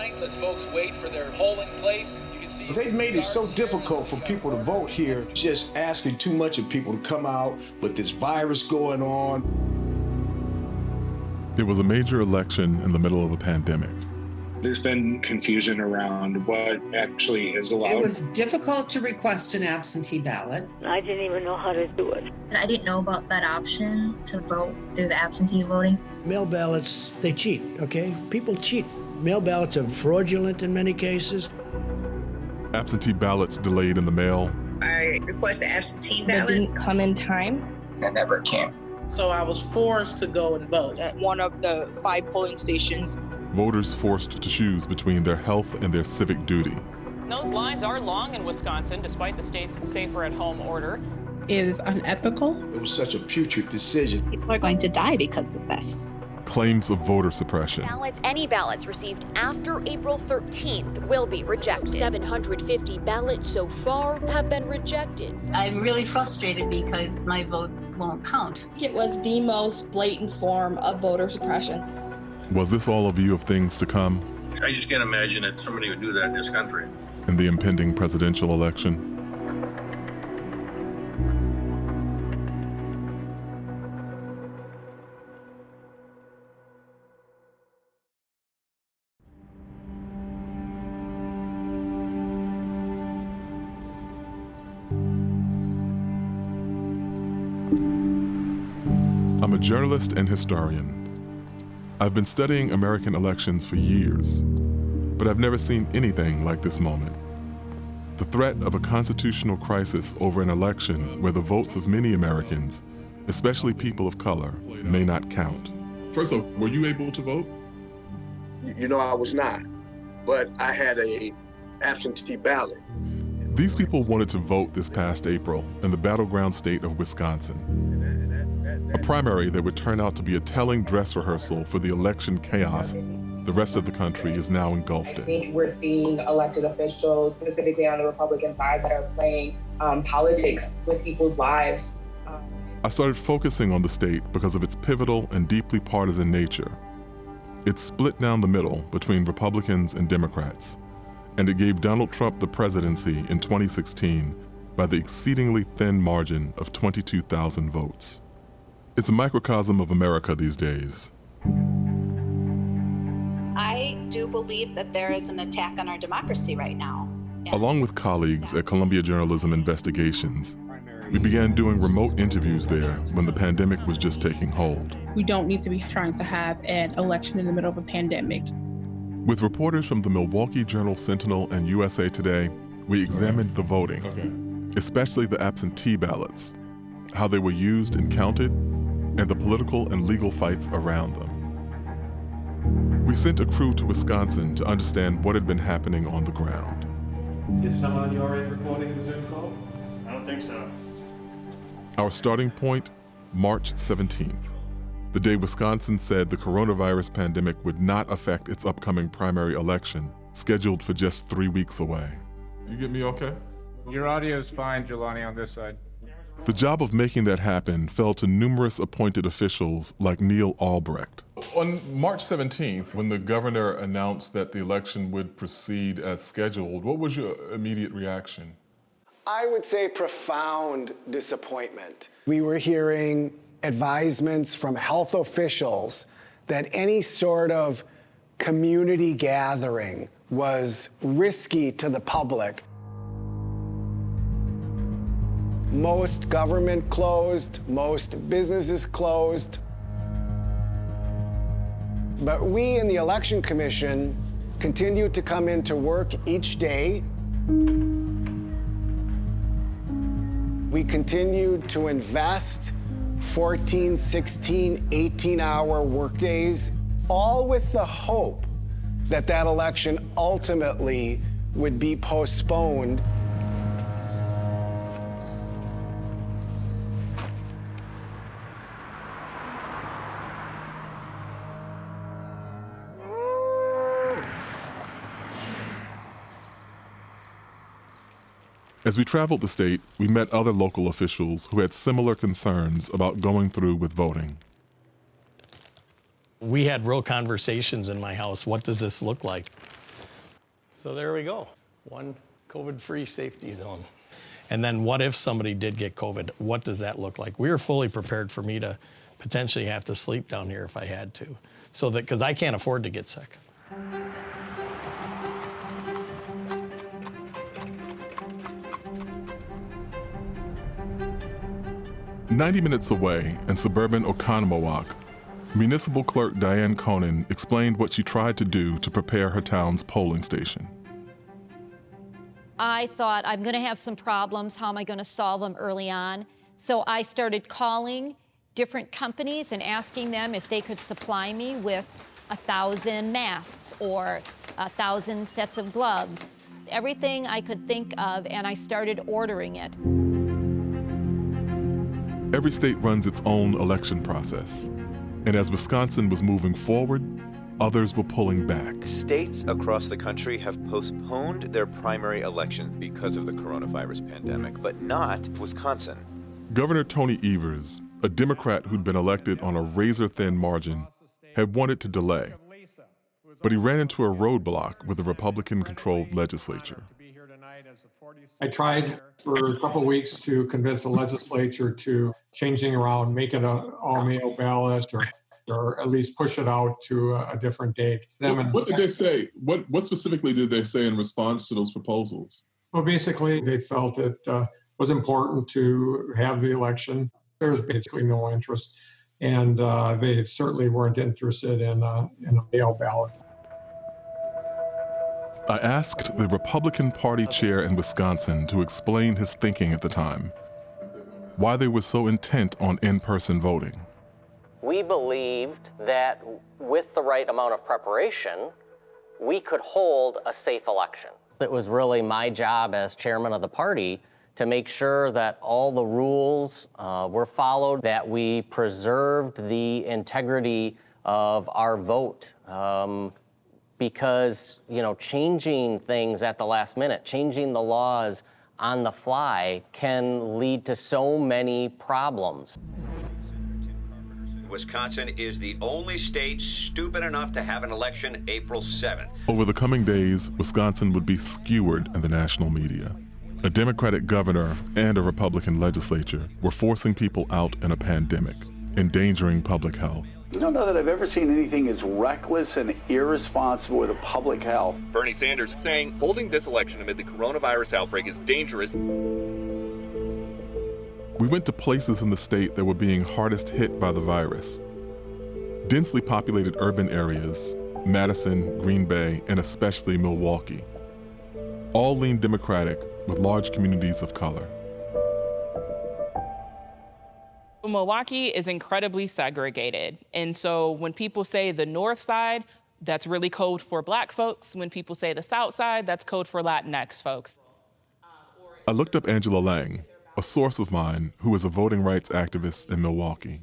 lines as folks wait for their polling place. You can see they've made it so difficult for people to vote here, just asking too much of people to come out with this virus going on. It was a major election in the middle of a pandemic. There's been confusion around what actually is allowed. It was difficult to request an absentee ballot. I didn't even know how to do it. I didn't know about that option to vote through the absentee voting. Mail ballots, they cheat, okay? People cheat. Mail ballots are fraudulent in many cases. Absentee ballots delayed in the mail. I requested absentee ballot. It didn't come in time. It never came. So I was forced to go and vote at one of the 5 polling stations. Voters forced to choose between their health and their civic duty. Those lines are long in Wisconsin, despite the state's safer-at-home order. It is unethical. It was such a putrid decision. People are going to die because of this. Claims of voter suppression. Any ballots received after April 13th will be rejected. 750 ballots so far have been rejected. I'm really frustrated because my vote won't count. It was the most blatant form of voter suppression. Was this all a view of things to come? I just can't imagine that somebody would do that in this country. In the impending presidential election? I'm a journalist and historian. I've been studying American elections for years, but I've never seen anything like this moment. The threat of a constitutional crisis over an election where the votes of many Americans, especially people of color, may not count. First of all, were you able to vote? You know, I was not, but I had a absentee ballot. These people wanted to vote this past April in the battleground state of Wisconsin. A primary that would turn out to be a telling dress rehearsal for the election chaos the rest of the country is now engulfed in. I think we're seeing elected officials, specifically on the Republican side, that are playing politics with people's lives. I started focusing on the state because of its pivotal and deeply partisan nature. It's split down the middle between Republicans and Democrats, and it gave Donald Trump the presidency in 2016 by the exceedingly thin margin of 22,000 votes. It's a microcosm of America these days. I do believe that there is an attack on our democracy right now. Along with colleagues at Columbia Journalism Investigations, we began doing remote interviews there when the pandemic was just taking hold. We don't need to be trying to have an election in the middle of a pandemic. With reporters from the Milwaukee Journal-Sentinel and USA Today, we examined the voting, especially the absentee ballots, how they were used and counted, and the political and legal fights around them. We sent a crew to Wisconsin to understand what had been happening on the ground. Is someone on your end recording the Zoom call? I don't think so. Our starting point, March 17th, the day Wisconsin said the coronavirus pandemic would not affect its upcoming primary election, scheduled for just 3 weeks away. You get me okay? Your audio's fine, Jelani, on this side. The job of making that happen fell to numerous appointed officials like Neil Albrecht. On March 17th, when the governor announced that the election would proceed as scheduled, what was your immediate reaction? I would say profound disappointment. We were hearing advisements from health officials that any sort of community gathering was risky to the public. Most government closed, most businesses closed. But we in the Election Commission continued to come into work each day. We continued to invest 14, 16, 18-hour workdays, all with the hope that that election ultimately would be postponed. As we traveled the state, we met other local officials who had similar concerns about going through with voting. We had real conversations in my house. What does this look like? So there we go, one COVID-free safety zone. And then what if somebody did get COVID? What does that look like? We were fully prepared for me to potentially have to sleep down here if I had to. So that, because I can't afford to get sick. "90 minutes away in suburban Oconomowoc, Municipal Clerk Diane Conan explained what she tried to do to prepare her town's polling station. I thought, I'm going to have some problems. How am I going to solve them early on? So I started calling different companies and asking them if they could supply me with 1,000 masks or 1,000 sets of gloves, everything I could think of, and I started ordering it. Every state runs its own election process. And as Wisconsin was moving forward, others were pulling back. States across the country have postponed their primary elections because of the coronavirus pandemic, but not Wisconsin. Governor Tony Evers, a Democrat who'd been elected on a razor-thin margin, had wanted to delay. But he ran into a roadblock with the Republican-controlled legislature. I tried for a couple of weeks to convince the legislature to change things around, make it an all-mail ballot, or at least push it out to a different date. What did they say? What specifically did they say in response to those proposals? Well, basically, they felt it was important to have the election. There was basically no interest, and they certainly weren't interested in a mail ballot. I asked the Republican Party chair in Wisconsin to explain his thinking at the time, why they were so intent on in-person voting. We believed that with the right amount of preparation, we could hold a safe election. It was really my job as chairman of the party to make sure that all the rules were followed, that we preserved the integrity of our vote. Because, changing things at the last minute, changing the laws on the fly can lead to so many problems. Wisconsin is the only state stupid enough to have an election April 7th. Over the coming days, Wisconsin would be skewered in the national media. A Democratic governor and a Republican legislature were forcing people out in a pandemic, endangering public health. You don't know that I've ever seen anything as reckless and irresponsible with public health. Bernie Sanders saying holding this election amid the coronavirus outbreak is dangerous. We went to places in the state that were being hardest hit by the virus. Densely populated urban areas, Madison, Green Bay, and especially Milwaukee. All lean Democratic with large communities of color. Milwaukee is incredibly segregated. And so when people say the north side, that's really code for Black folks. When people say the south side, that's code for Latinx folks. I looked up Angela Lang, a source of mine who is a voting rights activist in Milwaukee.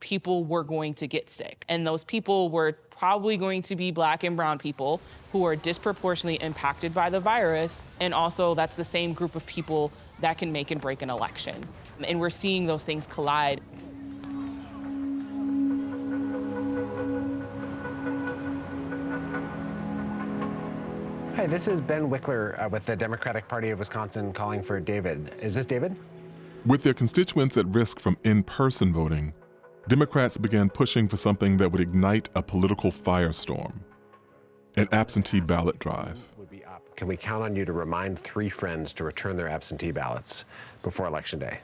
People were going to get sick, and those people were probably going to be Black and brown people who are disproportionately impacted by the virus. And also that's the same group of people that can make and break an election. And we're seeing those things collide. Hi, this is Ben Wickler with the Democratic Party of Wisconsin calling for David. Is this David? With their constituents at risk from in-person voting, Democrats began pushing for something that would ignite a political firestorm, an absentee ballot drive. Can we count on you to remind 3 friends to return their absentee ballots before Election Day?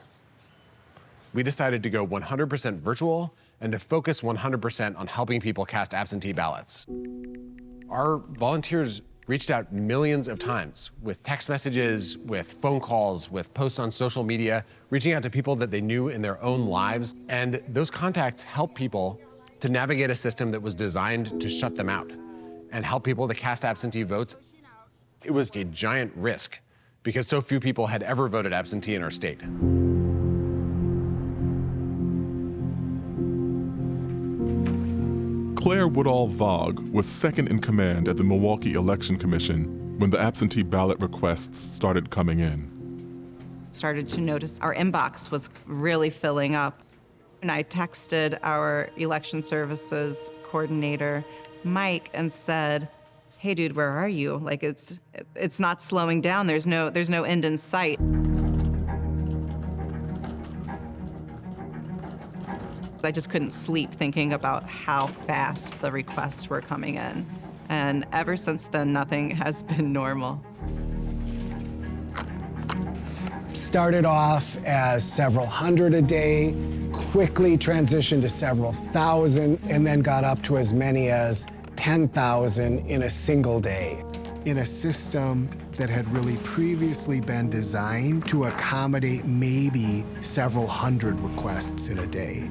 We decided to go 100% virtual and to focus 100% on helping people cast absentee ballots. Our volunteers reached out millions of times with text messages, with phone calls, with posts on social media, reaching out to people that they knew in their own lives. And those contacts helped people to navigate a system that was designed to shut them out and help people to cast absentee votes. It was a giant risk because so few people had ever voted absentee in our state. Claire Woodall-Vogue was second in command at the Milwaukee Election Commission when the absentee ballot requests started coming in. Started to notice our inbox was really filling up. And I texted our election services coordinator, Mike, and said, hey, dude, where are you? Like, it's not slowing down. There's no end in sight. I just couldn't sleep thinking about how fast the requests were coming in. And ever since then, nothing has been normal. Started off as several hundred a day, quickly transitioned to several thousand, and then got up to as many as 10,000 in a single day. In a system that had really previously been designed to accommodate maybe several hundred requests in a day.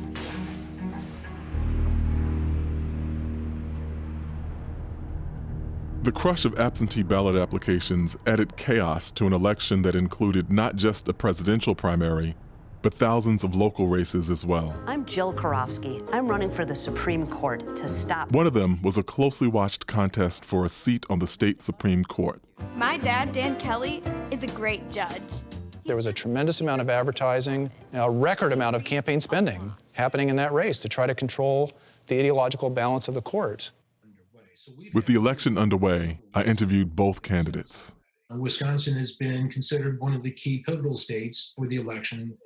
The crush of absentee ballot applications added chaos to an election that included not just a presidential primary, but thousands of local races as well. I'm Jill Karofsky. I'm running for the Supreme Court to stop. One of them was a closely watched contest for a seat on the state Supreme Court. My dad, Dan Kelly, is a great judge. There was a tremendous amount of advertising, a record amount of campaign spending happening in that race to try to control the ideological balance of the court. With the election underway, I interviewed both candidates. Wisconsin has been considered one of the key pivotal states for the election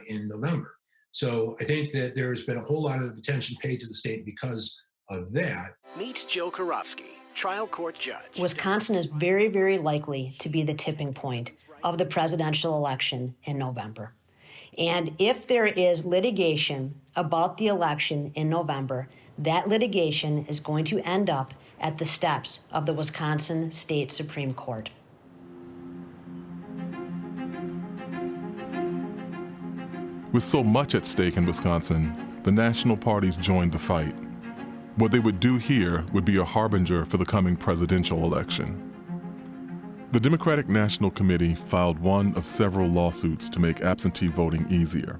in November. So I think that there's been a whole lot of attention paid to the state because of that. Meet Jill Karofsky, trial court judge. Wisconsin is very, very likely to be the tipping point of the presidential election in November. And if there is litigation about the election in November, that litigation is going to end up at the steps of the Wisconsin State Supreme Court. With so much at stake in Wisconsin, the national parties joined the fight. What they would do here would be a harbinger for the coming presidential election. The Democratic National Committee filed one of several lawsuits to make absentee voting easier,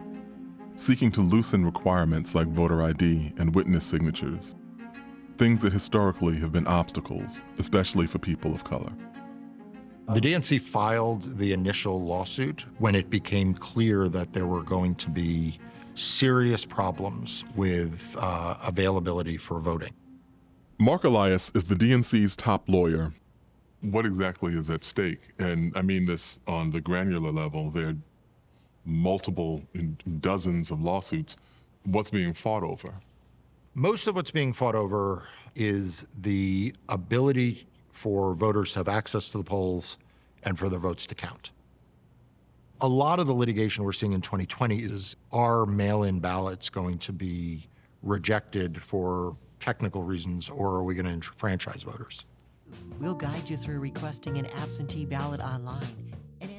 seeking to loosen requirements like voter ID and witness signatures, things that historically have been obstacles, especially for people of color. The DNC filed the initial lawsuit when it became clear that there were going to be serious problems with availability for voting. Mark Elias is the DNC's top lawyer. What exactly is at stake? And I mean this on the granular level. There are multiple, dozens of lawsuits. What's being fought over? Most of what's being fought over is the ability for voters to have access to the polls and for their votes to count. A lot of the litigation we're seeing in 2020 is, are mail-in ballots going to be rejected for technical reasons, or are we going to enfranchise voters? We'll guide you through requesting an absentee ballot online.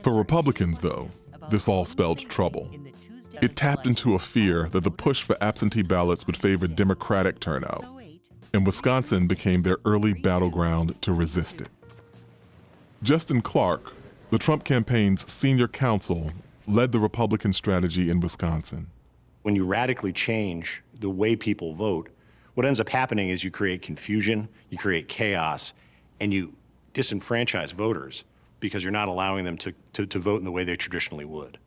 For Republicans, though, this all spelled trouble. It tapped into a fear that the push for absentee ballots would favor Democratic turnout, and Wisconsin became their early battleground to resist it. Justin Clark, the Trump campaign's senior counsel, led the Republican strategy in Wisconsin. When you radically change the way people vote, what ends up happening is you create confusion, you create chaos, and you disenfranchise voters because you're not allowing them to vote in the way they traditionally would.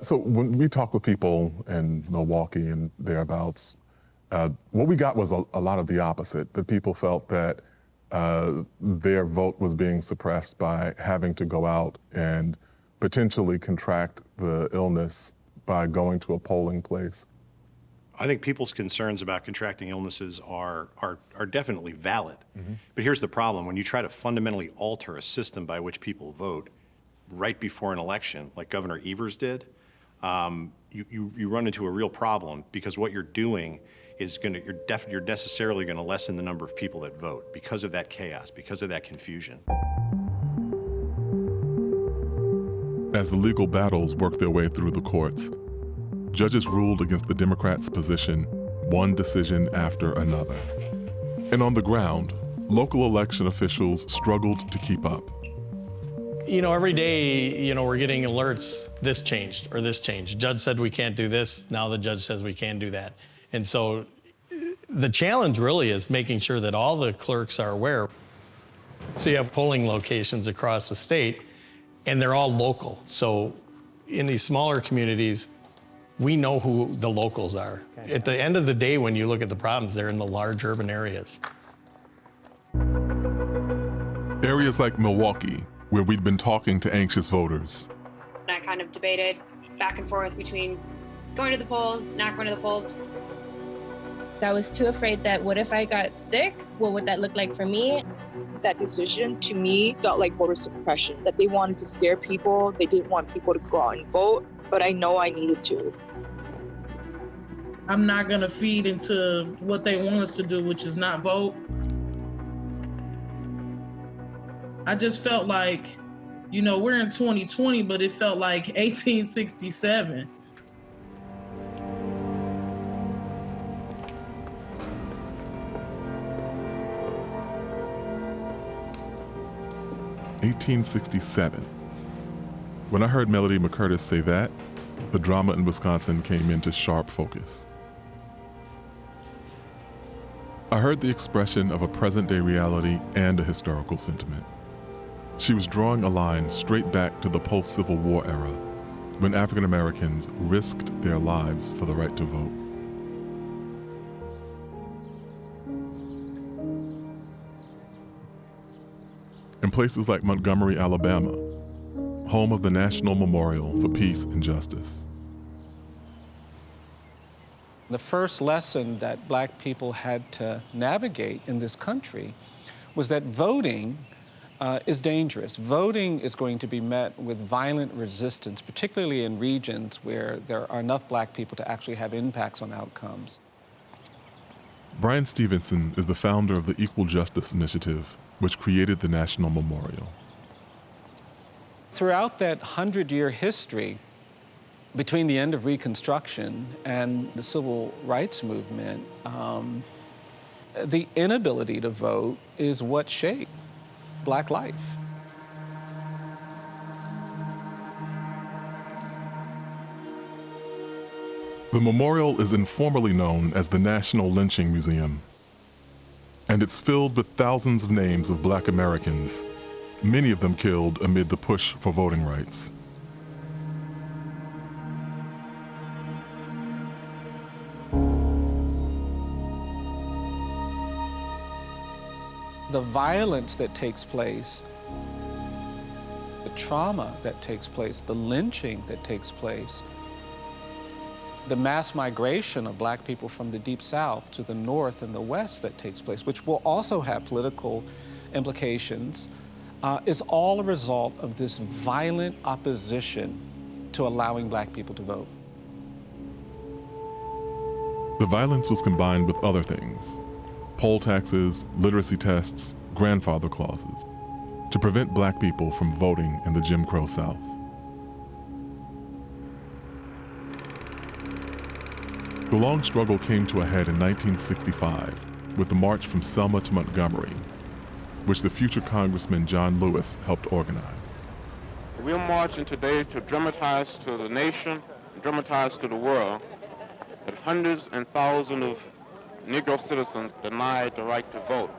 So when we talk with people in Milwaukee and thereabouts, what we got was a lot of the opposite, that people felt that their vote was being suppressed by having to go out and potentially contract the illness by going to a polling place. I think people's concerns about contracting illnesses are definitely valid. Mm-hmm. But here's the problem. When you try to fundamentally alter a system by which people vote right before an election, like Governor Evers did, you run into a real problem, because what you're doing is you're necessarily going to lessen the number of people that vote because of that chaos, because of that confusion. As the legal battles worked their way through the courts, judges ruled against the Democrats' position, one decision after another. And on the ground, local election officials struggled to keep up. You know, every day, we're getting alerts, this changed or this changed. Judge said we can't do this, now the judge says we can do that. And so the challenge really is making sure that all the clerks are aware. So you have polling locations across the state, and they're all local. So in these smaller communities, we know who the locals are. Okay. At the end of the day, when you look at the problems, they're in the large urban areas. Areas like Milwaukee, where we'd been talking to anxious voters. I kind of debated back and forth between going to the polls, not going to the polls. I was too afraid that what if I got sick? What would that look like for me? That decision to me felt like voter suppression, that they wanted to scare people. They didn't want people to go out and vote, but I know I needed to. I'm not gonna feed into what they want us to do, which is not vote. I just felt like, you know, we're in 2020, but it felt like 1867. "1867. When I heard Melody McCurtis say that, the drama in Wisconsin came into sharp focus. I heard the expression of a present-day reality and a historical sentiment. She was drawing a line straight back to the post-Civil War era, when African Americans risked their lives for the right to vote. In places like Montgomery, Alabama, home of the National Memorial for Peace and Justice. The first lesson that Black people had to navigate in this country was that voting is dangerous. Voting is going to be met with violent resistance, particularly in regions where there are enough Black people to actually have impacts on outcomes. Brian Stevenson is the founder of the Equal Justice Initiative, which created the National Memorial. Throughout that 100-year history, between the end of Reconstruction and the Civil Rights Movement, the inability to vote is what shaped Black life. The memorial is informally known as the National Lynching Museum, and it's filled with thousands of names of Black Americans, many of them killed amid the push for voting rights. The violence that takes place, the trauma that takes place, the lynching that takes place, the mass migration of Black people from the Deep South to the North and the West that takes place, which will also have political implications, is all a result of this violent opposition to allowing Black people to vote. The violence was combined with other things: poll taxes, literacy tests, grandfather clauses, to prevent Black people from voting in the Jim Crow South. The long struggle came to a head in 1965 with the march from Selma to Montgomery, which the future Congressman John Lewis helped organize. We're marching today to dramatize to the nation, dramatize to the world, that hundreds and thousands of Negro citizens denied the right to vote.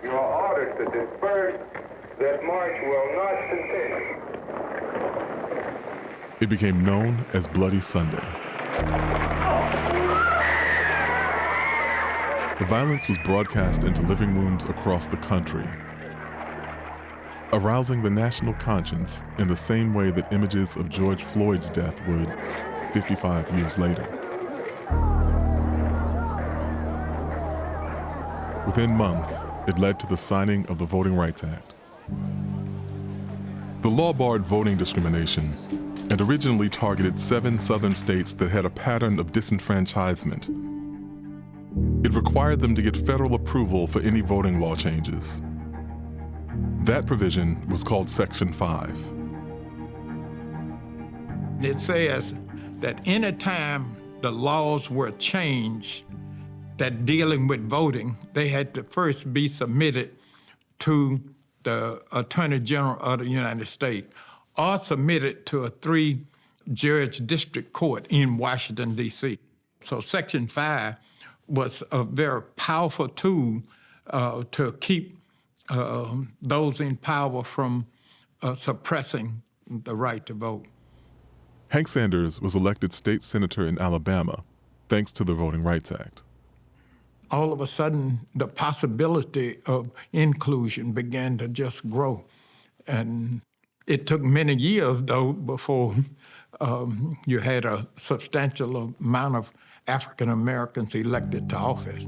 You are ordered to disperse. That march will not continue. It became known as Bloody Sunday. The violence was broadcast into living rooms across the country, arousing the national conscience in the same way that images of George Floyd's death would 55 years later. Within months, it led to the signing of the Voting Rights Act. The law barred voting discrimination and originally targeted 7 southern states that had a pattern of disenfranchisement. It required them to get federal approval for any voting law changes. That provision was called Section 5. It says that any time the laws were changed that dealing with voting, they had to first be submitted to the Attorney General of the United States or submitted to a 3-judge district court in Washington, D.C. So Section 5 was a very powerful tool to keep those in power from suppressing the right to vote. Hank Sanders was elected state senator in Alabama thanks to the Voting Rights Act. all of a sudden the possibility of inclusion began to just grow. And it took many years, though, before you had a substantial amount of African Americans elected to office.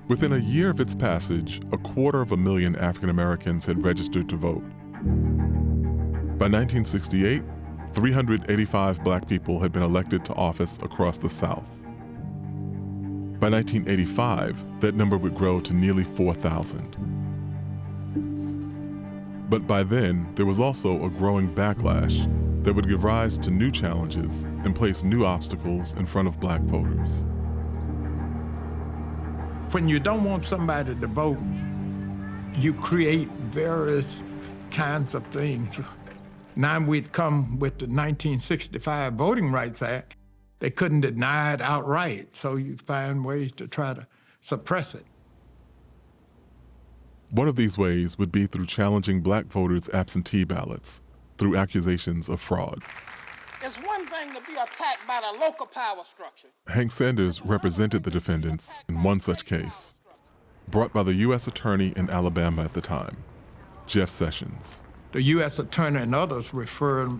Within a year of its passage, 250,000 African Americans had registered to vote. By 1968, 385 black people had been elected to office across the South. By 1985, that number would grow to nearly 4,000. But by then, there was also a growing backlash that would give rise to new challenges and place new obstacles in front of black voters. When you don't want somebody to vote, you create various kinds of things. Now we'd come with the 1965 Voting Rights Act. They couldn't deny it outright, so you find ways to try to suppress it. One of these ways would be through challenging black voters' absentee ballots, through accusations of fraud. It's one thing to be attacked by the local power structure. Hank Sanders represented the defendants in one such case, brought by the U.S. Attorney in Alabama at the time, Jeff Sessions. The U.S. Attorney and others refer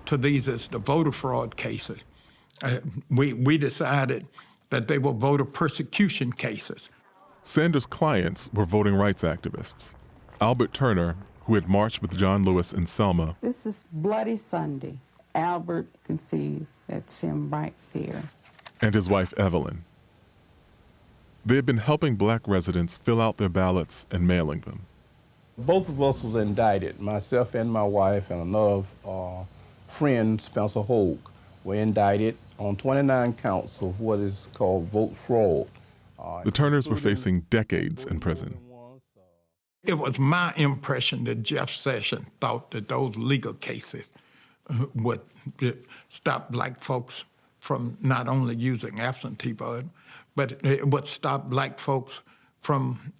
to these as the voter fraud cases. We decided that they were voter persecution cases. Sanders' clients were voting rights activists. Albert Turner, who had marched with John Lewis in Selma. This is Bloody Sunday. Albert, you can see that's him right there. And his wife, Evelyn. They had been helping black residents fill out their ballots and mailing them. Both of us was indicted. Myself and my wife and another friend, Spencer Hogue, were indicted on 29 counts of what is called vote fraud. The Turners were facing decades in prison. It was my impression that Jeff Sessions thought that those legal cases would stop black folks from not only using absentee vote, but it would stop black folks from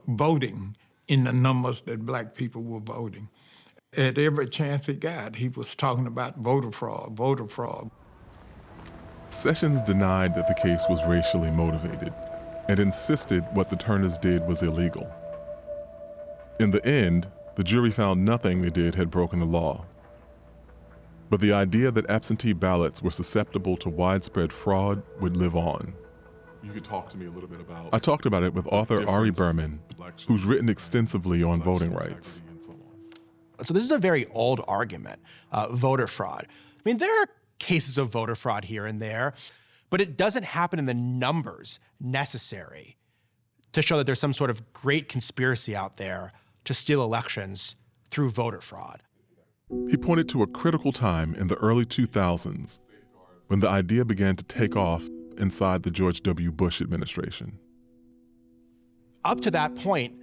voting in the numbers that black people were voting. At every chance he got, he was talking about voter fraud, voter fraud. Sessions denied that the case was racially motivated and insisted what the Turners did was illegal. In the end, the jury found nothing they did had broken the law. But the idea that absentee ballots were susceptible to widespread fraud would live on. You could talk to me a little bit about... I talked about it with author Ari Berman, who's written extensively on voting rights. So this is a very old argument, voter fraud. I mean, there are cases of voter fraud here and there, but it doesn't happen in the numbers necessary to show that there's some sort of great conspiracy out there to steal elections through voter fraud. He pointed to a critical time in the early 2000s when the idea began to take off inside the George W. Bush administration. Up to that point,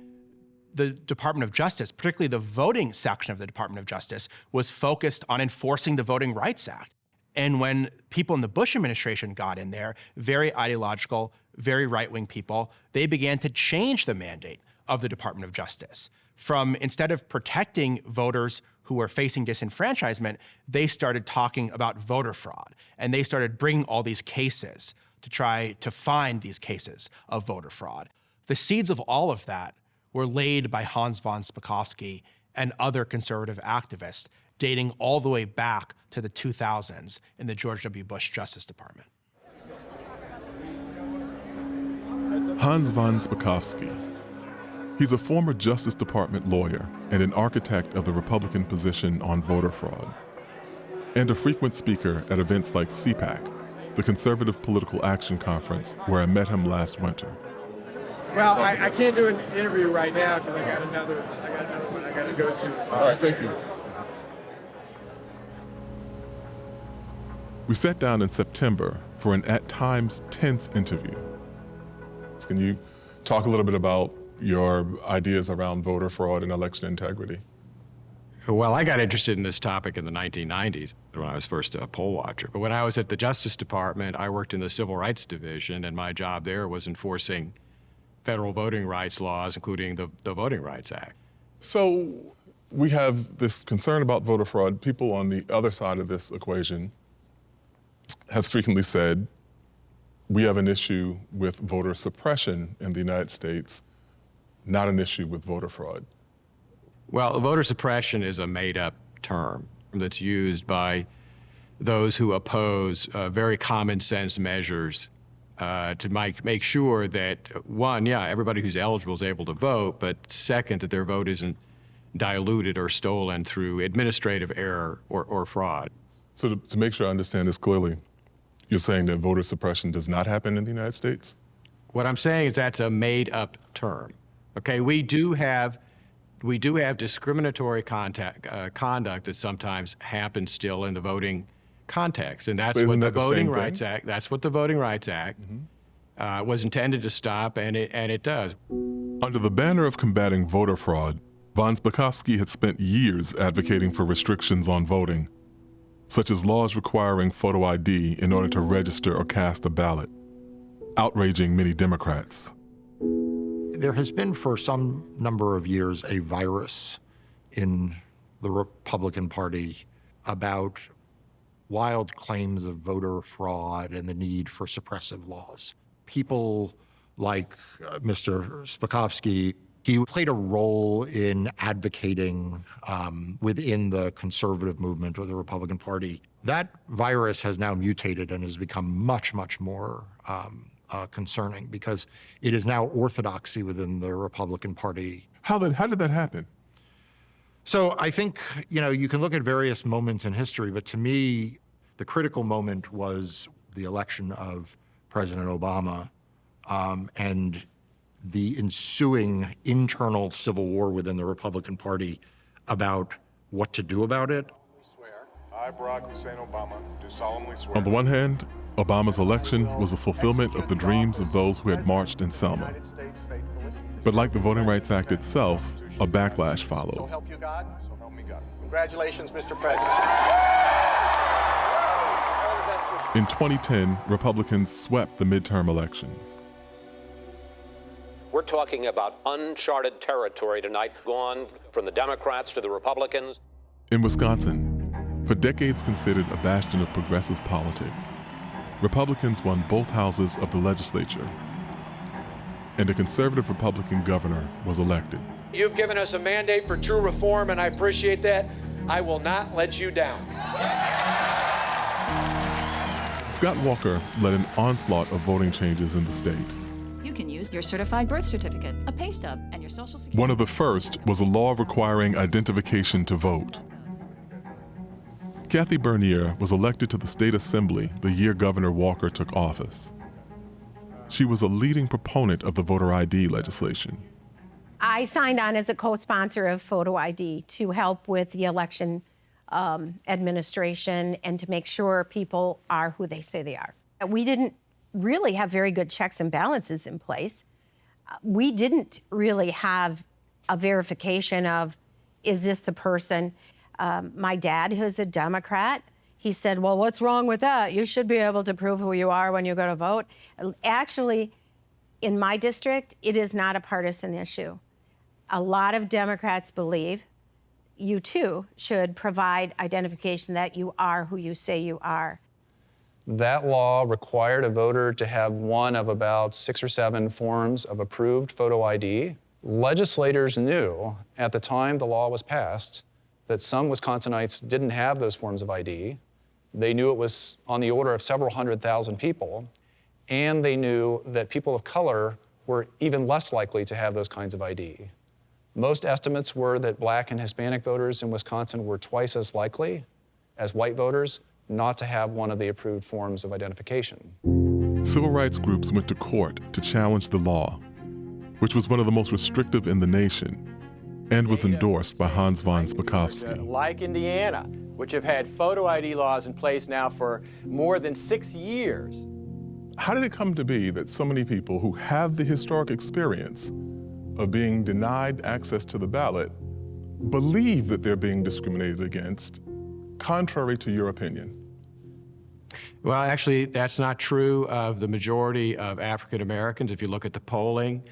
the Department of Justice, particularly the voting section of the Department of Justice, was focused on enforcing the Voting Rights Act. And when people in the Bush administration got in there, very ideological, very right-wing people, they began to change the mandate of the Department of Justice. From instead of protecting voters who were facing disenfranchisement, they started talking about voter fraud. And they started bringing all these cases to try to find these cases of voter fraud. The seeds of all of that were laid by Hans von Spakovsky and other conservative activists, dating all the way back to the 2000s in the George W. Bush Justice Department. Hans von Spakovsky. He's a former Justice Department lawyer and an architect of the Republican position on voter fraud, and a frequent speaker at events like CPAC, the Conservative Political Action Conference, where I met him last winter. Well, I can't do an interview right now because I got another one I got to go to. All right, thank you. We sat down in September for an at times tense interview. Can you talk a little bit about your ideas around voter fraud and election integrity? Well, I got interested in this topic in the 1990s when I was first a poll watcher. But when I was at the Justice Department, I worked in the Civil Rights Division, and my job there was enforcing federal voting rights laws, including the Voting Rights Act. So we have this concern about voter fraud. People on the other side of this equation have frequently said we have an issue with voter suppression in the United States, not an issue with voter fraud. Well, voter suppression is a made-up term that's used by those who oppose very common sense measures to make sure that, one, yeah, everybody who's eligible is able to vote, but second, that their vote isn't diluted or stolen through administrative error or fraud. So to make sure I understand this clearly, you're saying that voter suppression does not happen in the United States? What I'm saying is that's a made-up term. Okay, we do have discriminatory conduct that sometimes happens still in the voting context, and that's what the Voting Rights Act. That's what the Voting Rights Act was intended to stop, and it does. Under the banner of combating voter fraud, von Spakovsky had spent years advocating for restrictions on voting, such as laws requiring photo ID in order to register or cast a ballot, outraging many Democrats. There has been for some number of years a virus in the Republican Party about wild claims of voter fraud and the need for suppressive laws. People like Mr. Spakovsky, he played a role in advocating within the conservative movement or the Republican Party. That virus has now mutated and has become much, much more concerning because it is now orthodoxy within the Republican Party. How did that happen? So I think, you can look at various moments in history, but to me, the critical moment was the election of President Obama and the ensuing internal civil war within the Republican Party about what to do about it. I, Barack Hussein Obama, do solemnly swear. On the one hand, Obama's election was a fulfillment of the dreams of those who had marched in Selma. But like the Voting Rights Act itself, a backlash followed. So help you God, so help me God. Congratulations, Mr. President. In 2010, Republicans swept the midterm elections. We're talking about uncharted territory tonight, gone from the Democrats to the Republicans. In Wisconsin, for decades considered a bastion of progressive politics, Republicans won both houses of the legislature, and a conservative Republican governor was elected. You've given us a mandate for true reform, and I appreciate that. I will not let you down. Scott Walker led an onslaught of voting changes in the state. You can use your certified birth certificate, a pay stub, and your social security. One of the first was a law requiring identification to vote. Kathy Bernier was elected to the state assembly the year Governor Walker took office. She was a leading proponent of the voter ID legislation. I signed on as a co-sponsor of photo ID to help with the election administration and to make sure people are who they say they are. We didn't really have very good checks and balances in place. We didn't really have a verification of, is this the person? My dad, who's a Democrat, he said, well, what's wrong with that? You should be able to prove who you are when you go to vote. Actually, in my district, it is not a partisan issue. A lot of Democrats believe you too should provide identification that you are who you say you are. That law required a voter to have one of about 6 or 7 forms of approved photo ID. Legislators knew at the time the law was passed that some Wisconsinites didn't have those forms of ID. They knew it was on the order of several 100,000 people, and they knew that people of color were even less likely to have those kinds of ID. Most estimates were that Black and Hispanic voters in Wisconsin were twice as likely as white voters not to have one of the approved forms of identification. Civil rights groups went to court to challenge the law, which was one of the most restrictive in the nation and was endorsed by Hans von Spakovsky. Like Indiana, which have had photo ID laws in place now for more than 6 years. How did it come to be that so many people who have the historic experience of being denied access to the ballot believe that they're being discriminated against, contrary to your opinion? Well, actually, that's not true of the majority of African Americans. If you look at the polling,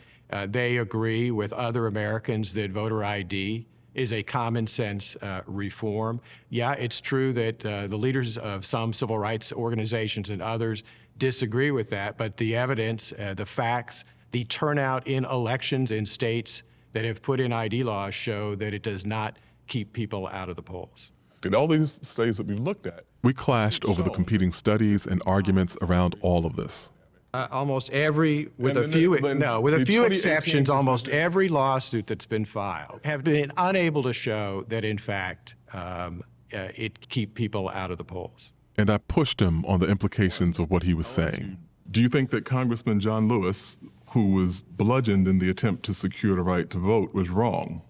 they agree with other Americans that voter ID is a common sense reform. Yeah, it's true that the leaders of some civil rights organizations and others disagree with that, but the evidence, the facts, the turnout in elections in states that have put in ID laws show that it does not keep people out of the polls. In all these studies that we've looked at, we clashed over the competing studies and arguments around all of this. Almost every, with a few exceptions, almost every lawsuit that's been filed have been unable to show that, in fact, it keep people out of the polls. And I pushed him on the implications of what he was saying. Do you think that Congressman John Lewis, who was bludgeoned in the attempt to secure the right to vote, was wrong?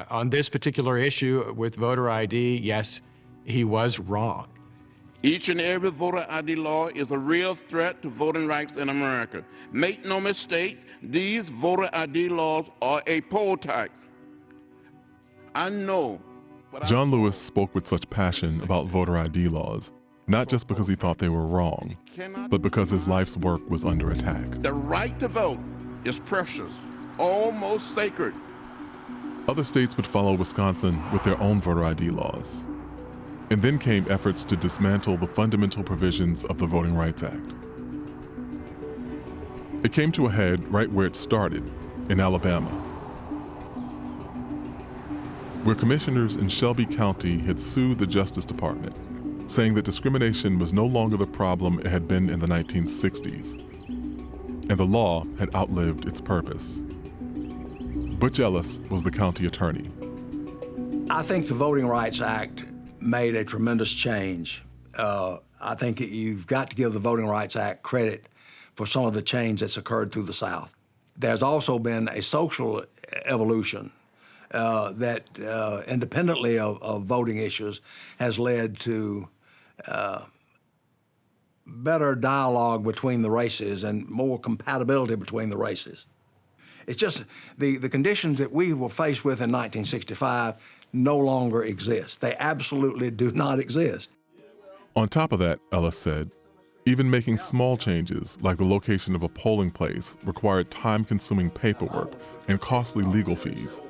On this particular issue with voter ID, yes, he was wrong. Each and every voter ID law is a real threat to voting rights in America. Make no mistake, these voter ID laws are a poll tax. I know. John Lewis spoke with such passion about voter ID laws, not just because he thought they were wrong, but because his life's work was under attack. The right to vote is precious, almost sacred. Other states would follow Wisconsin with their own voter ID laws. And then came efforts to dismantle the fundamental provisions of the Voting Rights Act. It came to a head right where it started, in Alabama, where commissioners in Shelby County had sued the Justice Department, saying that discrimination was no longer the problem it had been in the 1960s, and the law had outlived its purpose. Butch Ellis was the county attorney. I think the Voting Rights Act made a tremendous change. I think you've got to give the Voting Rights Act credit for some of the change that's occurred through the South. There's also been a social evolution that, independently of voting issues, has led to better dialogue between the races and more compatibility between the races. It's just the conditions that we were faced with in 1965 no longer exist. They absolutely do not exist. On top of that, Ellis said, even making small changes, like the location of a polling place, required time-consuming paperwork and costly legal fees,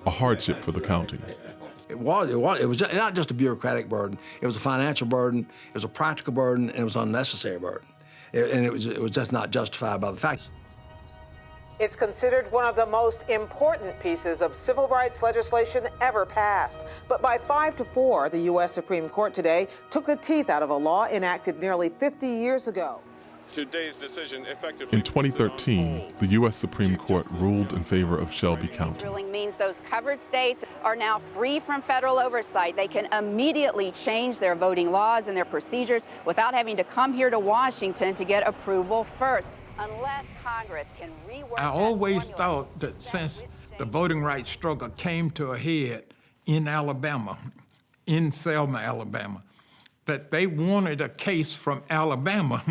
a hardship for the county. It was not just a bureaucratic burden. It was a financial burden, it was a practical burden, and it was an unnecessary burden. And it was just not justified by the facts. It's considered one of the most important pieces of civil rights legislation ever passed. But by 5-4, the U.S. Supreme Court today took the teeth out of a law enacted nearly 50 years ago. Today's decision effectively. In 2013, the U.S. Supreme Court ruled in favor of Shelby County. Ruling means those covered states are now free from federal oversight. They can immediately change their voting laws and their procedures without having to come here to Washington to get approval first. Unless Congress can rework. I always thought that since the voting rights struggle came to a head in Alabama, in Selma, Alabama, that they wanted a case from Alabama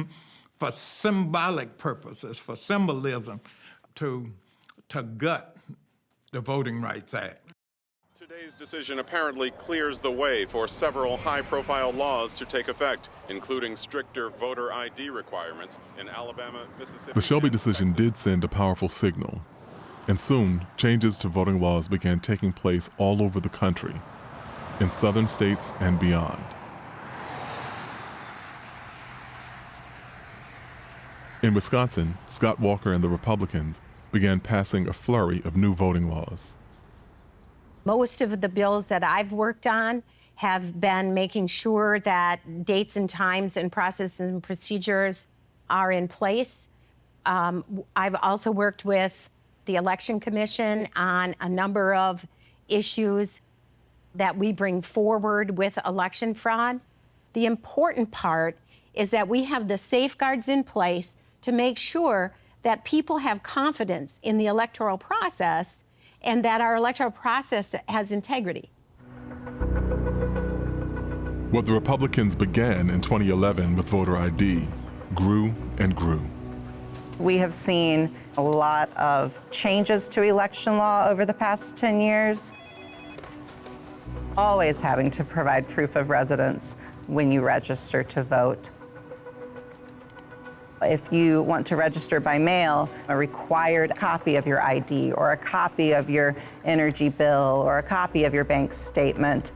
for symbolic purposes, for symbolism, to gut the Voting Rights Act. Today's decision apparently clears the way for several high-profile laws to take effect, including stricter voter ID requirements in Alabama, Mississippi. The Shelby decision did send a powerful signal, and soon changes to voting laws began taking place all over the country, in southern states and beyond. In Wisconsin, Scott Walker and the Republicans began passing a flurry of new voting laws. Most of the bills that I've worked on have been making sure that dates and times and processes and procedures are in place. I've also worked with the Election Commission on a number of issues that we bring forward with election fraud. The important part is that we have the safeguards in place to make sure that people have confidence in the electoral process and that our electoral process has integrity. What the Republicans began in 2011 with voter ID grew and grew. We have seen a lot of changes to election law over the past 10 years. Always having to provide proof of residence when you register to vote. If you want to register by mail, a required copy of your ID or a copy of your energy bill or a copy of your bank statement.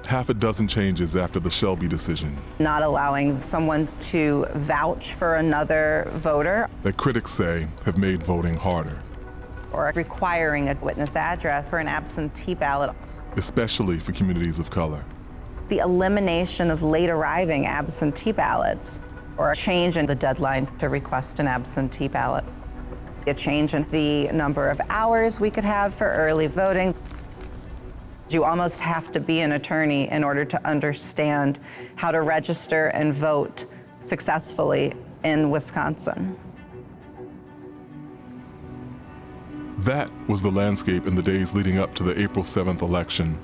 Half a dozen changes after the Shelby decision. Not allowing someone to vouch for another voter. That critics say have made voting harder. Or requiring a witness address for an absentee ballot. Especially for communities of color. The elimination of late arriving absentee ballots, or a change in the deadline to request an absentee ballot. A change in the number of hours we could have for early voting. You almost have to be an attorney in order to understand how to register and vote successfully in Wisconsin. That was the landscape in the days leading up to the April 7th election,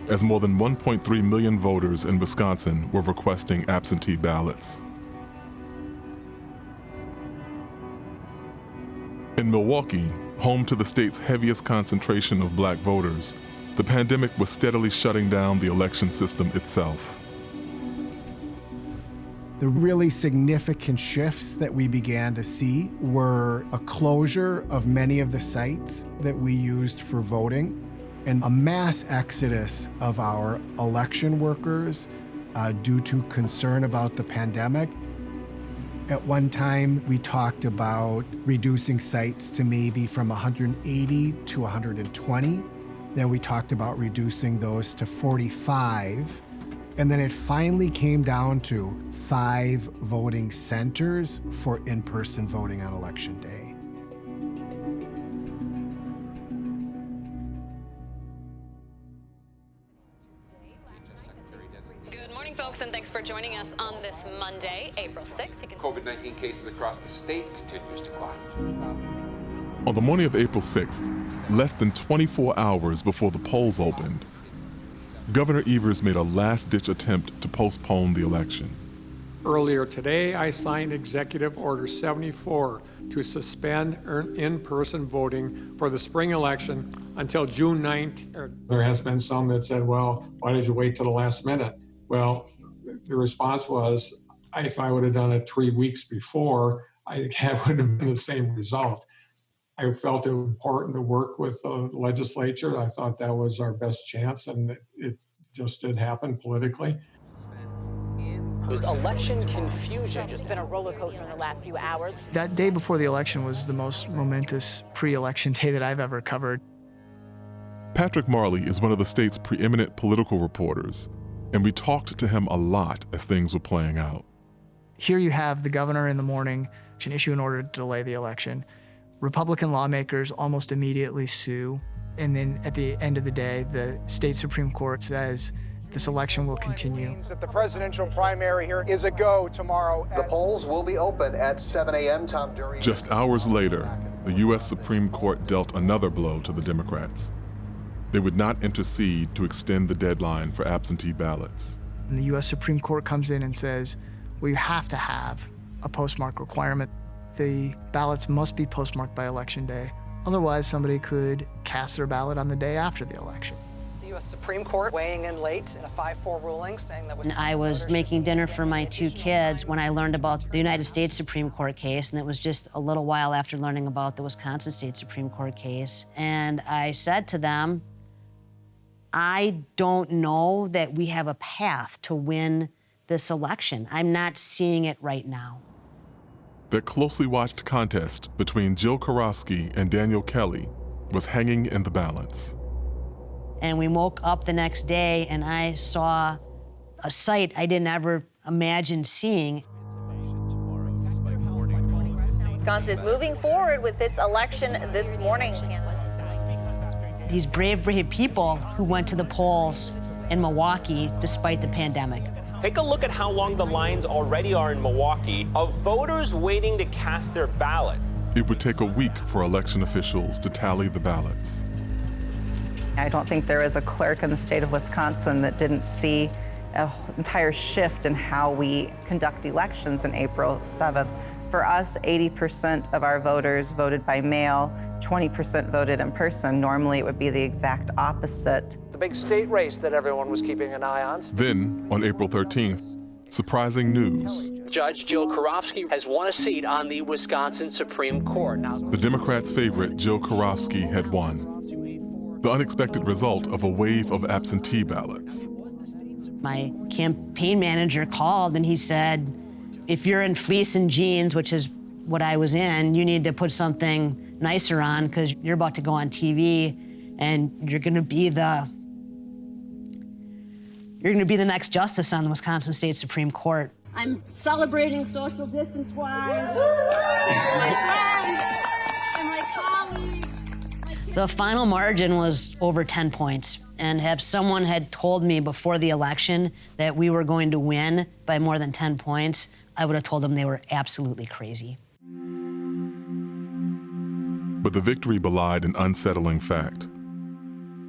as more than 1.3 million voters in Wisconsin were requesting absentee ballots. In Milwaukee, home to the state's heaviest concentration of black voters, the pandemic was steadily shutting down the election system itself. The really significant shifts that we began to see were a closure of many of the sites that we used for voting and a mass exodus of our election workers due to concern about the pandemic. At one time, we talked about reducing sites to maybe from 180 to 120. Then we talked about reducing those to 45. And then it finally came down to 5 voting centers for in-person voting on Election Day. Good morning, folks, and thanks for joining us on this Monday, April 6th. COVID-19 cases across the state continues to climb. On the morning of April 6th, less than 24 hours before the polls opened, Governor Evers made a last-ditch attempt to postpone the election. Earlier today, I signed Executive Order 74 to suspend in-person voting for the spring election until June 9th. There has been some that said, well, why did you wait till the last minute? Well, the response was, if I would have done it 3 weeks before, I think that would have been the same result. I felt it was important to work with the legislature. I thought that was our best chance, and it just didn't happen politically. There's election confusion. It's been a roller coaster in the last few hours. That day before the election was the most momentous pre-election day that I've ever covered. Patrick Marley is one of the state's preeminent political reporters, and we talked to him a lot as things were playing out. Here you have the governor in the morning to issue an order to delay the election. Republican lawmakers almost immediately sue, and then at the end of the day, the state Supreme Court says this election will continue. Means that the presidential primary here is a go tomorrow. The polls will be open at 7 a.m. Tom Dury. Just hours later, the U.S. Supreme Court dealt another blow to the Democrats. They would not intercede to extend the deadline for absentee ballots. And the U.S. Supreme Court comes in and says, well, you have to have a postmark requirement. The ballots must be postmarked by Election Day. Otherwise, somebody could cast their ballot on the day after the election. The U.S. Supreme Court weighing in late in a 5-4 ruling saying that I was making dinner for my 2 kids when I learned about the United States Supreme Court case, and it was just a little while after learning about the Wisconsin State Supreme Court case. And I said to them, I don't know that we have a path to win this election. I'm not seeing it right now. That closely watched contest between Jill Karofsky and Daniel Kelly was hanging in the balance. And we woke up the next day and I saw a sight I didn't ever imagine seeing. Wisconsin is moving forward with its election this morning. These brave, brave people who went to the polls in Milwaukee despite the pandemic. Take a look at how long the lines already are in Milwaukee of voters waiting to cast their ballots. It would take a week for election officials to tally the ballots. I don't think there is a clerk in the state of Wisconsin that didn't see an entire shift in how we conduct elections in April 7th. For us, 80% of our voters voted by mail, 20% voted in person. Normally, it would be the exact opposite. The big state race that everyone was keeping an eye on. Then, on April 13th, Surprising news. Judge Jill Karofsky has won a seat on the Wisconsin Supreme Court. Now, The Democrats' favorite, Jill Karofsky, had won. The unexpected result of a wave of absentee ballots. My campaign manager called and he said, if you're in fleece and jeans, which is what I was in, you need to put something nicer on because you're about to go on TV and you're gonna be the next justice on the Wisconsin State Supreme Court. I'm celebrating social distance-wise. My friends and my colleagues. The final margin was over 10 points. And if someone had told me before the election that we were going to win by more than 10 points, I would have told them they were absolutely crazy. But the victory belied an unsettling fact.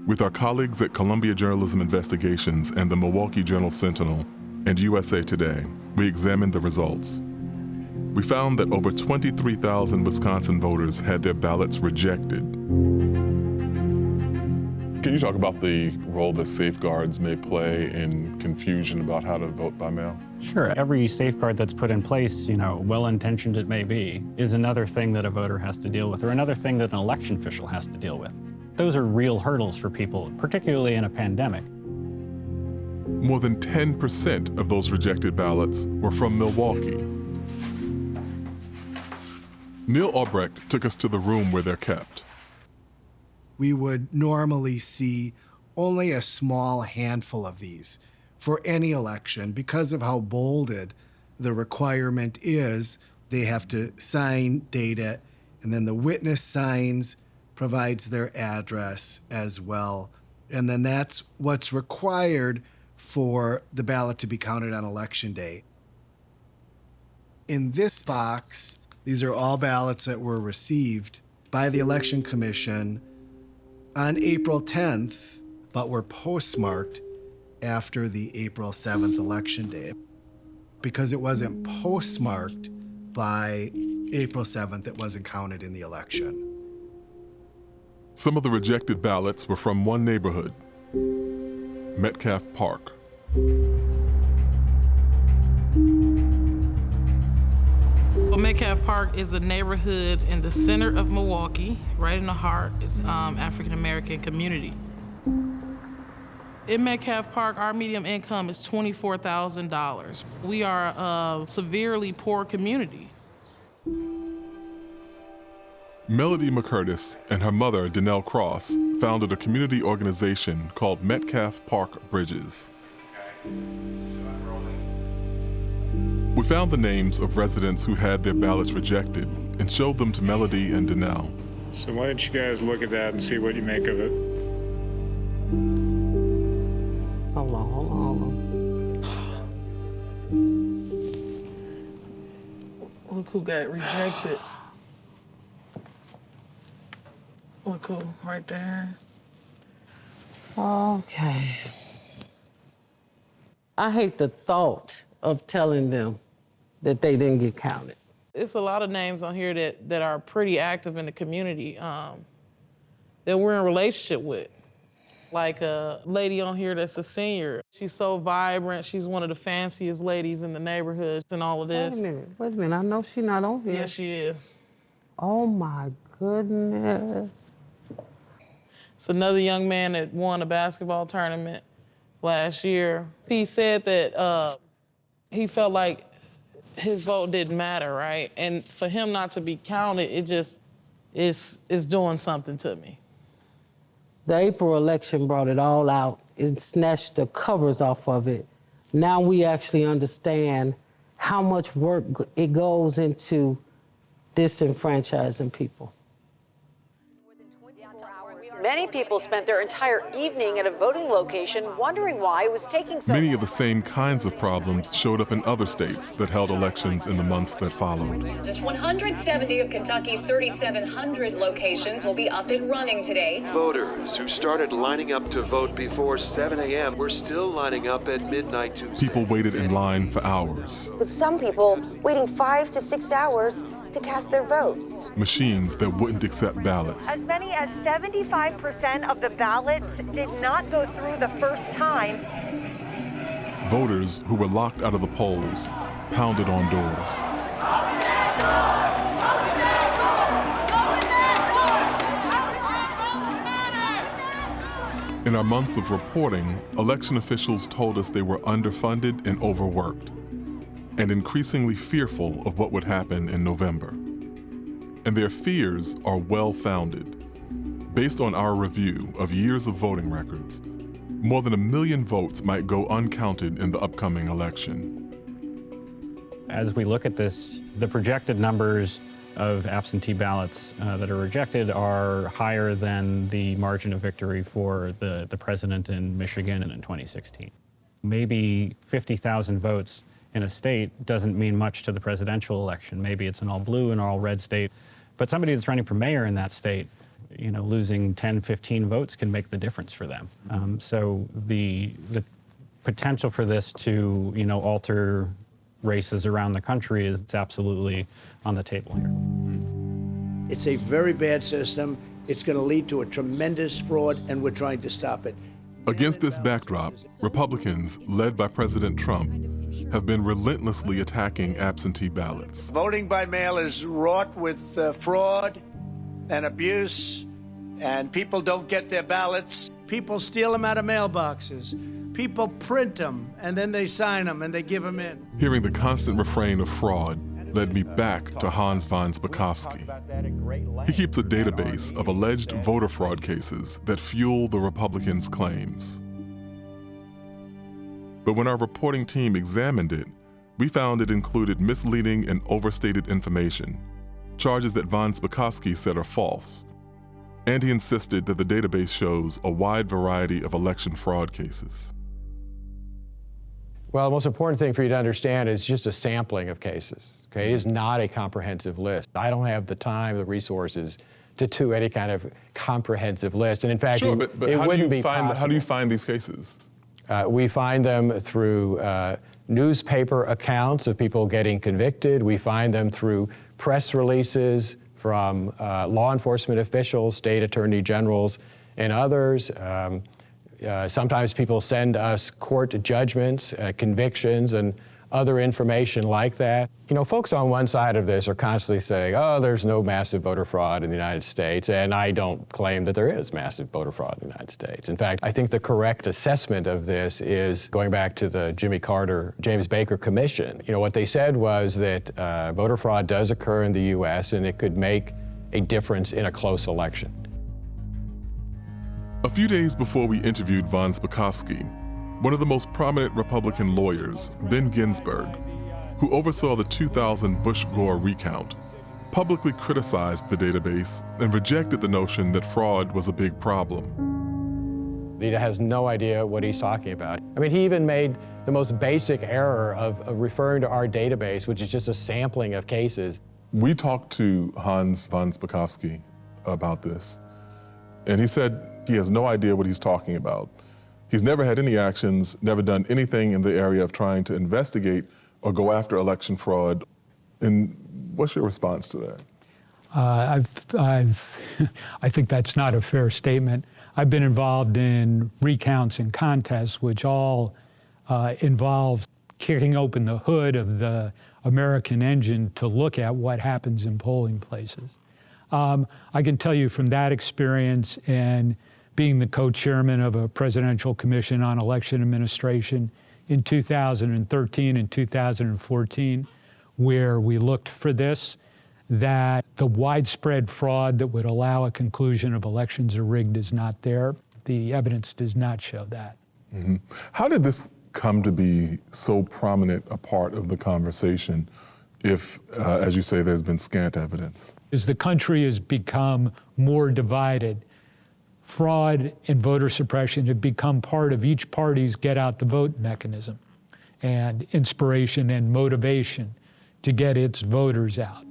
With our colleagues at Columbia Journalism Investigations and the Milwaukee Journal-Sentinel and USA Today, we examined the results. We found that over 23,000 Wisconsin voters had their ballots rejected. Can you talk about the role that safeguards may play in confusion about how to vote by mail? Sure. Every safeguard that's put in place, well-intentioned it may be, is another thing that a voter has to deal with, or another thing that an election official has to deal with. Those are real hurdles for people, particularly in a pandemic. More than 10% of those rejected ballots were from Milwaukee. Neil Albrecht took us to the room where they're kept. We would normally see only a small handful of these for any election. Because of how bolded the requirement is, they have to sign, date it, and then the witness signs, provides their address as well. And then that's what's required for the ballot to be counted on Election Day. In this box, these are all ballots that were received by the Election Commission on April 10th, but were postmarked after the April 7th Election Day. Because it wasn't postmarked by April 7th, it wasn't counted in the election. Some of the rejected ballots were from one neighborhood, Metcalf Park. Well, Metcalf Park is a neighborhood in the center of Milwaukee, right in the heart. It's African-American community. In Metcalf Park, our median income is $24,000. We are a severely poor community. Melody McCurtis and her mother, Danelle Cross, founded a community organization called Metcalf Park Bridges. We found the names of residents who had their ballots rejected and showed them to Melody and Danelle. So why don't you guys look at that and see what you make of it? Hold on. Look who got rejected. Look who, right there. Okay. I hate the thought of telling them that they didn't get counted. It's a lot of names on here that are pretty active in the community that we're in relationship with. Like a lady on here that's a senior. She's so vibrant. She's one of the fanciest ladies in the neighborhood and all of this. Wait a minute. I know she's not on here. Yes, she is. Oh my goodness. It's another young man that won a basketball tournament last year. He said that he felt like his vote didn't matter, right? And for him not to be counted, it just is doing something to me. The April election brought it all out. It snatched the covers off of it. Now we actually understand how much work it goes into disenfranchising people. Many people spent their entire evening at a voting location wondering why it was taking so long. Many of the same kinds of problems showed up in other states that held elections in the months that followed. Just 170 of Kentucky's 3,700 locations will be up and running today. Voters who started lining up to vote before 7 a.m. were still lining up at midnight Tuesday. People waited in line for hours. With some people waiting 5 to 6 hours to cast their votes. Machines that wouldn't accept ballots. As many as 75% of the ballots did not go through the first time. Voters who were locked out of the polls pounded on doors. In our months of reporting, election officials told us they were underfunded and overworked, and increasingly fearful of what would happen in November. And their fears are well-founded. Based on our review of years of voting records, more than 1 million votes might go uncounted in the upcoming election. As we look at this, the projected numbers of absentee ballots that are rejected are higher than the margin of victory for the president in Michigan in 2016. Maybe 50,000 votes in a state doesn't mean much to the presidential election. Maybe it's an all-blue and all-red state. But somebody that's running for mayor in that state, losing 10, 15 votes can make the difference for them. So the potential for this to, alter races around the country is absolutely on the table here. It's a very bad system. It's going to lead to a tremendous fraud, and we're trying to stop it. Against this backdrop, Republicans, led by President Trump, have been relentlessly attacking absentee ballots. Voting by mail is wrought with fraud and abuse, and people don't get their ballots. People steal them out of mailboxes. People print them, and then they sign them, and they give them in. Hearing the constant refrain of fraud led me back to Hans von Spakovsky. He keeps a database of alleged voter fraud cases that fuel the Republicans' claims. But when our reporting team examined it, we found it included misleading and overstated information, charges that von Spakovsky said are false. And he insisted that the database shows a wide variety of election fraud cases. Well, the most important thing for you to understand is just a sampling of cases. Okay, it is not a comprehensive list. I don't have the time, the resources to do any kind of comprehensive list. And in fact, sure, it how wouldn't do be you find, possible. How do you find these cases? We find them through newspaper accounts of people getting convicted. We find them through press releases from law enforcement officials, state attorney generals, and others. Sometimes people send us court judgments, convictions, and other information like that. Folks on one side of this are constantly saying, oh, there's no massive voter fraud in the United States, and I don't claim that there is massive voter fraud in the United States. In fact, I think the correct assessment of this is going back to the Jimmy Carter, James Baker Commission. What they said was that voter fraud does occur in the U.S., and it could make a difference in a close election. A few days before we interviewed von Spakovsky, one of the most prominent Republican lawyers, Ben Ginsberg, who oversaw the 2000 Bush-Gore recount, publicly criticized the database and rejected the notion that fraud was a big problem. He has no idea what he's talking about. I mean, he even made the most basic error of referring to our database, which is just a sampling of cases. We talked to Hans von Spakovsky about this, and he said he has no idea what he's talking about. He's never had any actions, never done anything in the area of trying to investigate or go after election fraud. And what's your response to that? I think that's not a fair statement. I've been involved in recounts and contests, which all involve kicking open the hood of the American engine to look at what happens in polling places. I can tell you from that experience and being the co-chairman of a presidential commission on election administration in 2013 and 2014, where we looked for this, that the widespread fraud that would allow a conclusion of elections are rigged is not there. The evidence does not show that. Mm-hmm. How did this come to be so prominent a part of the conversation if, as you say, there's been scant evidence? As the country has become more divided, fraud and voter suppression have become part of each party's get-out-the-vote mechanism and inspiration and motivation to get its voters out.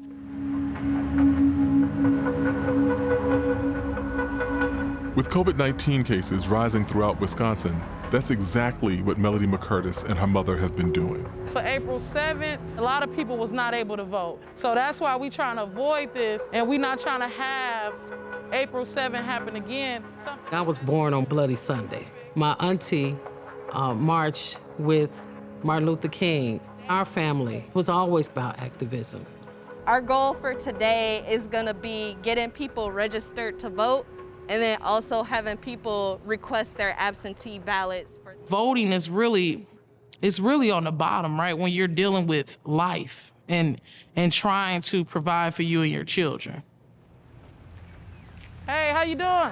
With COVID-19 cases rising throughout Wisconsin, that's exactly what Melody McCurtis and her mother have been doing. For April 7th, a lot of people was not able to vote. So that's why we're trying to avoid this, and we're not trying to have April 7th happen again. I was born on Bloody Sunday. My auntie marched with Martin Luther King. Our family was always about activism. Our goal for today is gonna be getting people registered to vote and then also having people request their absentee ballots. Voting is really on the bottom, right? When you're dealing with life and trying to provide for you and your children. Hey, how you doing?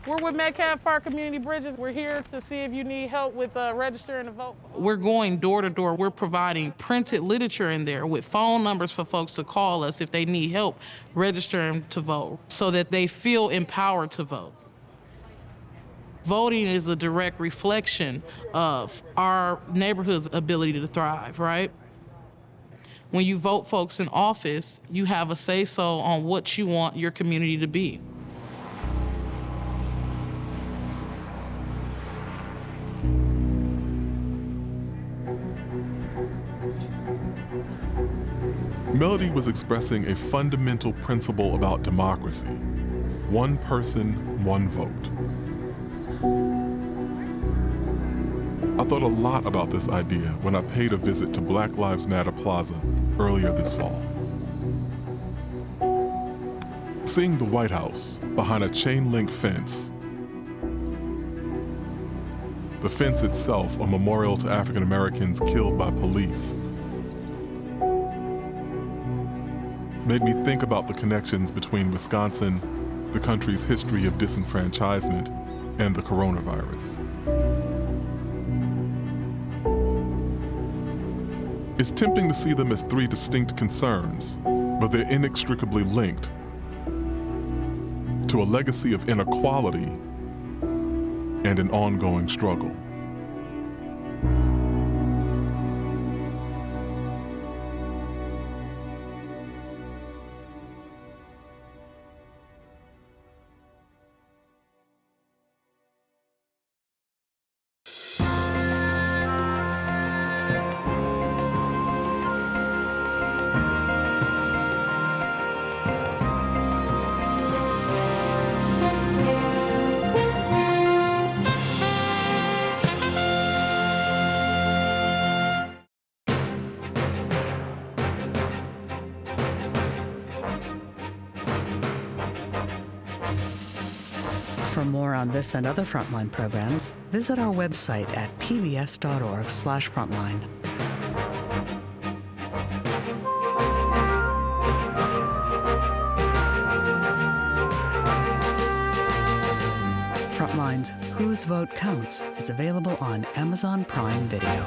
We're with Metcalf Park Community Bridges. We're here to see if you need help with registering to vote. We're going door to door. We're providing printed literature in there with phone numbers for folks to call us if they need help registering to vote so that they feel empowered to vote. Voting is a direct reflection of our neighborhood's ability to thrive, right? When you vote folks in office, you have a say-so on what you want your community to be. Melody was expressing a fundamental principle about democracy: one person, one vote. I thought a lot about this idea when I paid a visit to Black Lives Matter Plaza earlier this fall. Seeing the White House behind a chain-link fence, the fence itself a memorial to African Americans killed by police, made me think about the connections between Wisconsin, the country's history of disenfranchisement, and the coronavirus. It's tempting to see them as three distinct concerns, but they're inextricably linked to a legacy of inequality and an ongoing struggle. For more on this and other Frontline programs, visit our website at pbs.org/frontline. Frontline's Whose Vote Counts is available on Amazon Prime Video.